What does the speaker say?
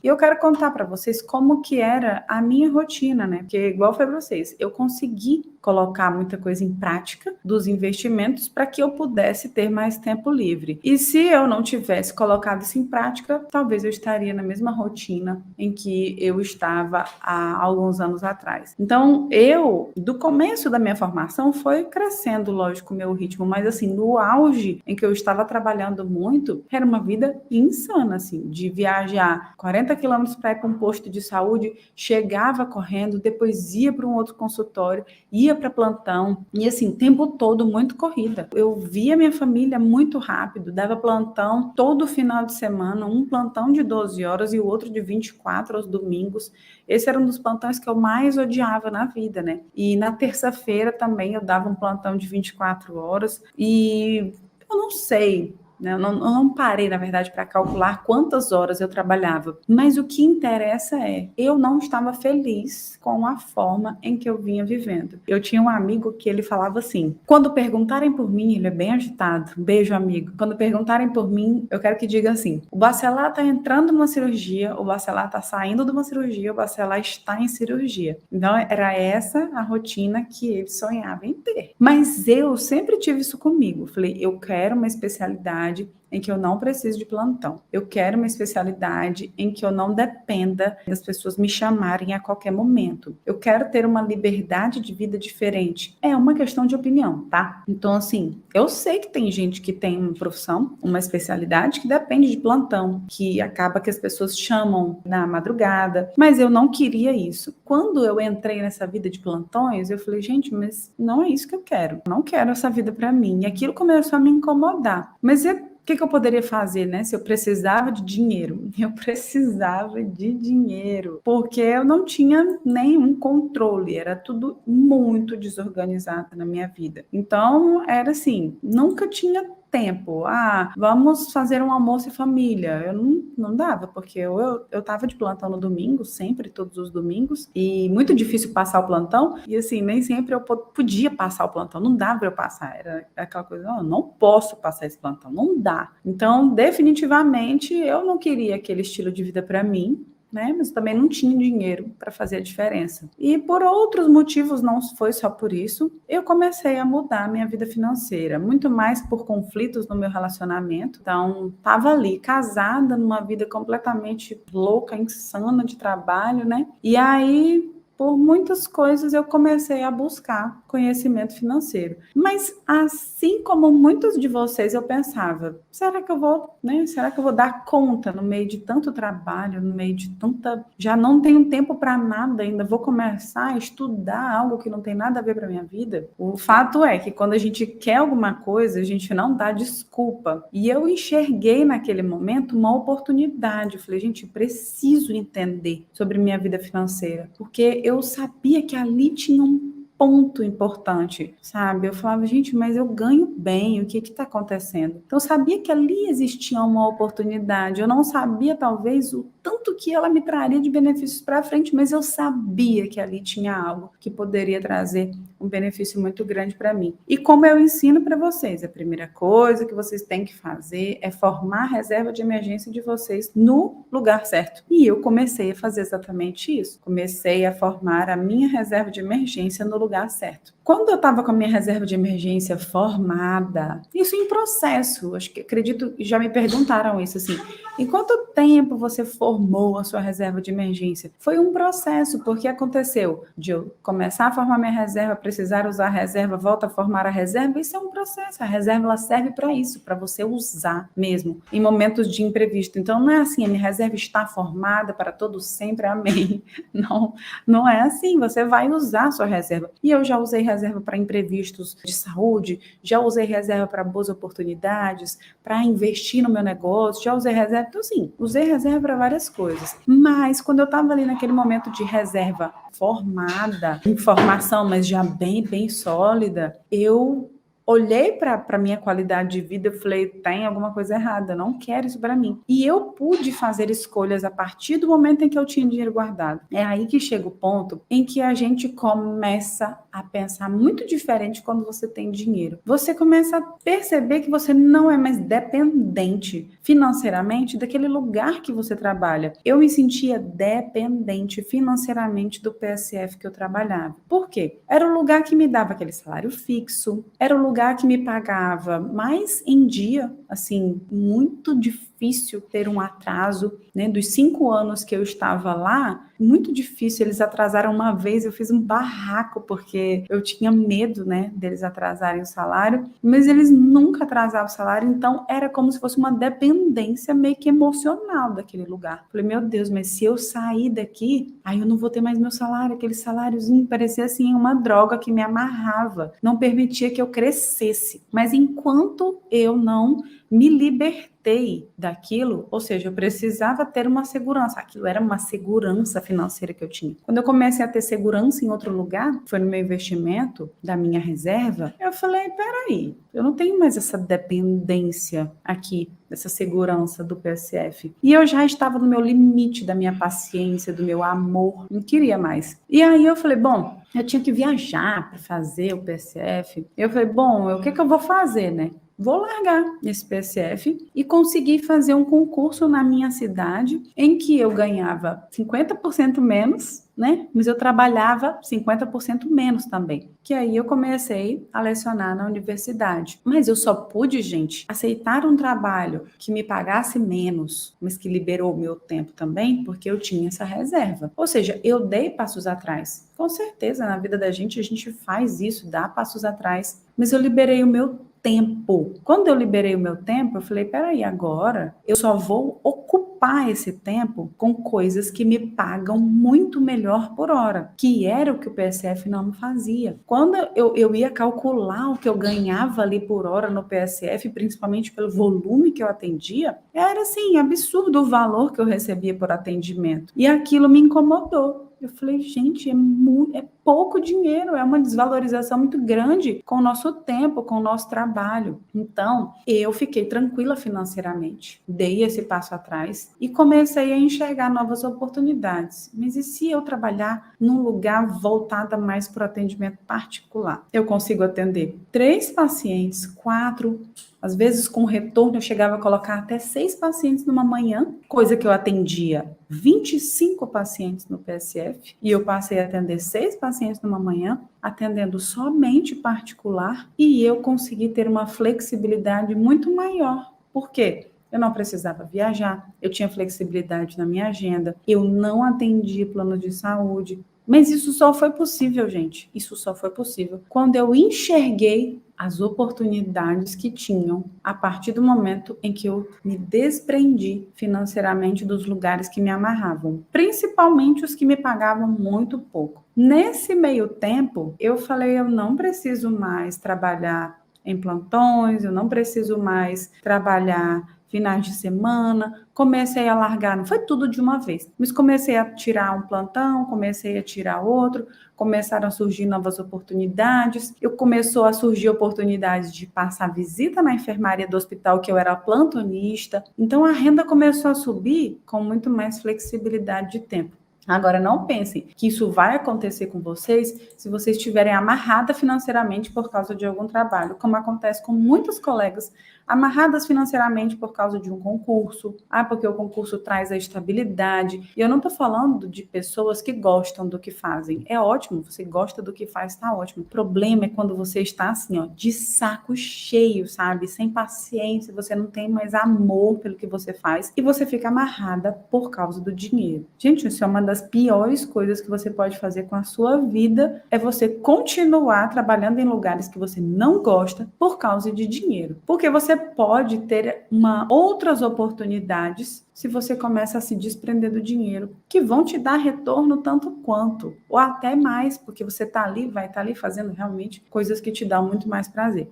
E eu quero contar para vocês como que era a minha rotina, né? Porque, igual foi para vocês, eu consegui colocar muita coisa em prática dos investimentos para que eu pudesse ter mais tempo livre. E se eu não tivesse colocado isso em prática, talvez eu estaria na mesma rotina em que eu estava há alguns anos atrás. Então, do começo da minha formação, foi crescendo, lógico, o meu ritmo, mas assim, no auge em que eu estava trabalhando muito, era uma vida insana, assim, de viajar 40 quilômetros para ir para um posto de saúde, chegava correndo, depois ia para um outro consultório, ia para plantão, e assim, o tempo todo muito corrida. Eu via minha família muito rápido, dava plantão todo final de semana, um plantão de 12 horas e o outro de 24 aos domingos. Esse era um dos plantões que eu mais odiava na vida, né? E na terça-feira também eu dava um plantão de 24 horas e eu não sei, né? Eu não parei, na verdade, para calcular quantas horas eu trabalhava. Mas o que interessa eu não estava feliz com a forma em que eu vinha vivendo. Eu tinha um amigo que ele falava assim: quando perguntarem por mim, ele é bem agitado, um beijo, amigo. Quando perguntarem por mim, eu quero que diga assim: o Bacelar está entrando numa cirurgia, o Bacelar está saindo de uma cirurgia, o Bacelar está em cirurgia. Então, era essa a rotina que ele sonhava em ter. Mas eu sempre tive isso comigo. Falei, eu quero uma especialidade em que eu não preciso de plantão. Eu quero uma especialidade em que eu não dependa das pessoas me chamarem a qualquer momento. Eu quero ter uma liberdade de vida diferente. É uma questão de opinião, tá? Então, assim, eu sei que tem gente que tem uma profissão, uma especialidade que depende de plantão, que acaba que as pessoas chamam na madrugada, mas eu não queria isso. Quando eu entrei nessa vida de plantões, eu falei, gente, mas não é isso que eu quero. Eu não quero essa vida para mim. E aquilo começou a me incomodar. Mas o que eu poderia fazer, né? Se eu precisava de dinheiro? Eu precisava de dinheiro, porque eu não tinha nenhum controle, era tudo muito desorganizado na minha vida. Então, era assim, nunca tinha tempo. Vamos fazer um almoço em família. Eu não dava, porque eu tava de plantão no domingo, sempre, todos os domingos, e muito difícil passar o plantão, e assim, nem sempre eu podia passar o plantão, não dava para eu passar, era aquela coisa, eu não posso passar esse plantão, não dá. Então, definitivamente, eu não queria aquele estilo de vida para mim, né? Mas também não tinha dinheiro para fazer a diferença. E por outros motivos, não foi só por isso, eu comecei a mudar a minha vida financeira, muito mais por conflitos no meu relacionamento. Então, estava ali, casada, numa vida completamente louca, insana de trabalho, né? E aí, por muitas coisas, eu comecei a buscar conhecimento financeiro. Mas, assim como muitos de vocês, eu pensava, será que eu vou, né? Será que eu vou dar conta no meio de tanto trabalho, no meio de tanta... Já não tenho tempo para nada ainda, vou começar a estudar algo que não tem nada a ver para minha vida? O fato é que quando a gente quer alguma coisa, a gente não dá desculpa. E eu enxerguei naquele momento uma oportunidade. Eu falei, gente, eu preciso entender sobre minha vida financeira, porque eu sabia que ali tinha um ponto importante, sabe? Eu falava, gente, mas eu ganho bem, o que está acontecendo? Então, eu sabia que ali existia uma oportunidade, eu não sabia, talvez, o tanto que ela me traria de benefícios para frente, mas eu sabia que ali tinha algo que poderia trazer um benefício muito grande para mim. E como eu ensino para vocês, a primeira coisa que vocês têm que fazer é formar a reserva de emergência de vocês no lugar certo. E eu comecei a fazer exatamente isso. Comecei a formar a minha reserva de emergência no lugar certo. Quando eu estava com a minha reserva de emergência formada, isso em processo, acredito que já me perguntaram isso assim, em quanto tempo você formou a sua reserva de emergência? Foi um processo, porque aconteceu de eu começar a formar minha reserva, precisar usar a reserva, volta a formar a reserva, isso é um processo, a reserva ela serve para isso, para você usar mesmo, em momentos de imprevisto. Então não é assim, a minha reserva está formada para todo sempre, amém. Não é assim, você vai usar a sua reserva. E eu já usei reserva para imprevistos de saúde, já usei reserva para boas oportunidades, para investir no meu negócio, já usei reserva, então sim, usei reserva para várias coisas. Mas quando eu estava ali naquele momento de reserva formada, informação, mas já bem sólida, eu olhei para a minha qualidade de vida e falei, tem alguma coisa errada, eu não quero isso para mim. E eu pude fazer escolhas a partir do momento em que eu tinha dinheiro guardado. É aí que chega o ponto em que a gente começa a pensar muito diferente quando você tem dinheiro. Você começa a perceber que você não é mais dependente financeiramente daquele lugar que você trabalha. Eu me sentia dependente financeiramente do PSF que eu trabalhava. Por quê? Era o lugar que me dava aquele salário fixo, era o lugar que me pagava mais em dia, assim, muito difícil ter um atraso, né? Dos 5 anos que eu estava lá, muito difícil. Eles atrasaram uma vez, eu fiz um barraco, porque eu tinha medo, né, deles atrasarem o salário, mas eles nunca atrasavam o salário, então era como se fosse uma dependência meio que emocional daquele lugar. Falei, meu Deus, mas se eu sair daqui, aí eu não vou ter mais meu salário, aquele saláriozinho parecia assim uma droga que me amarrava, não permitia que eu crescesse. Mas enquanto eu não me libertei daquilo, ou seja, eu precisava ter uma segurança, aquilo era uma segurança financeira que eu tinha. Quando eu comecei a ter segurança em outro lugar, foi no meu investimento, da minha reserva, eu falei, peraí, eu não tenho mais essa dependência aqui, essa segurança do PSF. E eu já estava no meu limite da minha paciência, do meu amor, não queria mais. E aí eu falei, bom, eu tinha que viajar para fazer o PSF. Eu falei, bom, o que que eu vou fazer, né? Vou largar esse PSF e conseguir fazer um concurso na minha cidade em que eu ganhava 50% menos, né? Mas eu trabalhava 50% menos também. Que aí eu comecei a lecionar na universidade. Mas eu só pude, gente, aceitar um trabalho que me pagasse menos, mas que liberou o meu tempo também, porque eu tinha essa reserva. Ou seja, eu dei passos atrás. Com certeza, na vida da gente, a gente faz isso, dá passos atrás. Mas eu liberei o meu tempo. Quando eu liberei o meu tempo, eu falei, peraí, agora eu só vou ocupar esse tempo com coisas que me pagam muito melhor por hora, que era o que o PSF não me fazia. Quando eu ia calcular o que eu ganhava ali por hora no PSF, principalmente pelo volume que eu atendia, era assim, absurdo o valor que eu recebia por atendimento. E aquilo me incomodou. Eu falei, gente, é pouco dinheiro, é uma desvalorização muito grande com o nosso tempo, com o nosso trabalho. Então, eu fiquei tranquila financeiramente, dei esse passo atrás e comecei a enxergar novas oportunidades. Mas e se eu trabalhar num lugar voltado mais para o atendimento particular? Eu consigo atender 3 pacientes, 4, às vezes, com retorno, eu chegava a colocar até 6 pacientes numa manhã, coisa que eu atendia 25 pacientes no PSF, e eu passei a atender 6 pacientes numa manhã, atendendo somente particular, e eu consegui ter uma flexibilidade muito maior. Por quê? Eu não precisava viajar, eu tinha flexibilidade na minha agenda, eu não atendia plano de saúde, mas isso só foi possível, gente. Isso só foi possível quando eu enxerguei as oportunidades que tinham a partir do momento em que eu me desprendi financeiramente dos lugares que me amarravam, principalmente os que me pagavam muito pouco. Nesse meio tempo, eu falei, eu não preciso mais trabalhar em plantões, eu não preciso mais trabalhar finais de semana, comecei a largar, não foi tudo de uma vez, mas comecei a tirar um plantão, comecei a tirar outro, começaram a surgir novas oportunidades, começou a surgir oportunidades de passar visita na enfermaria do hospital, que eu era plantonista, então a renda começou a subir com muito mais flexibilidade de tempo. Agora, não pensem que isso vai acontecer com vocês se vocês estiverem amarrada financeiramente por causa de algum trabalho, como acontece com muitos colegas amarradas financeiramente por causa de um concurso. Porque o concurso traz a estabilidade. E eu não estou falando de pessoas que gostam do que fazem. É ótimo, você gosta do que faz, está ótimo. O problema é quando você está assim, ó, de saco cheio, sabe? Sem paciência, você não tem mais amor pelo que você faz e você fica amarrada por causa do dinheiro. Gente, isso é uma das piores coisas que você pode fazer com a sua vida, é você continuar trabalhando em lugares que você não gosta por causa de dinheiro. Porque você pode ter outras oportunidades se você começa a se desprender do dinheiro, que vão te dar retorno tanto quanto, ou até mais, porque você vai estar ali fazendo realmente coisas que te dão muito mais prazer.